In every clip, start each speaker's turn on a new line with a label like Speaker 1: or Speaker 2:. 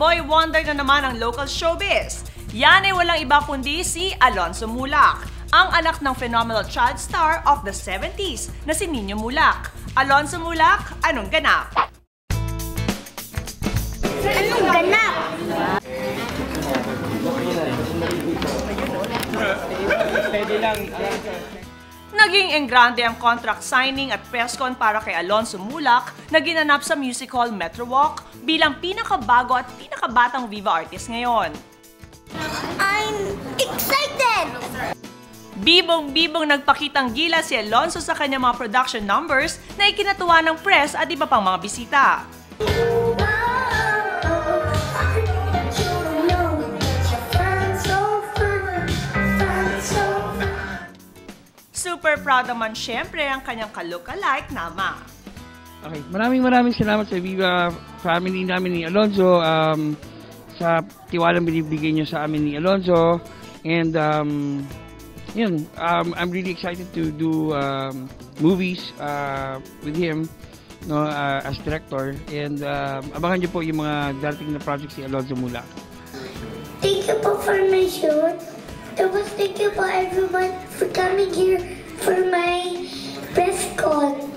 Speaker 1: boy wonder na naman ang local showbiz. Yan ay walang iba kundi si Alonzo Mulak, ang anak ng phenomenal child star of the 70s na si Nino Mulak. Alonzo Mulak, anong ganap?
Speaker 2: Anong ganap?
Speaker 1: Naging enggrande ang contract signing at press con para kay Alonzo Mulak na ginanap sa Music Hall Metro Walk bilang pinakabago at pinakabatang Viva artist ngayon.
Speaker 2: I'm excited!
Speaker 1: Bibong-bibong nagpakitang gila si Alonzo sa kanyang mga production numbers na ikinatuwa ng press at iba pang mga bisita. Super proud naman syempre ang kanyang ka-look-alike na ama.
Speaker 3: Okay, maraming salamat sa Viva family namin ni Alonzo sa tiwalang binibigay niyo sa amin ni Alonzo, and I'm really excited to do movies with him, no, as director, and abangan niyo po yung mga darating na projects ni Alonzo Mulak.
Speaker 2: Thank you po for my shoot. Thank you po everyone for coming here for my press con.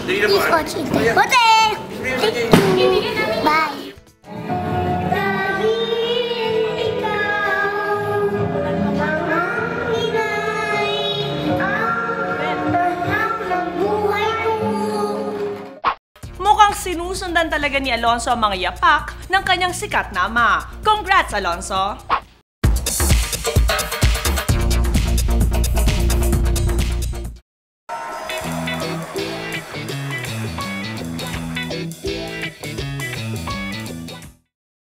Speaker 2: Please watch it. Thank you. Bye.
Speaker 1: Mukhang sinusundan talaga ni Alonzo ang mga yapak ng kanyang sikat na ama. Congrats, Alonzo!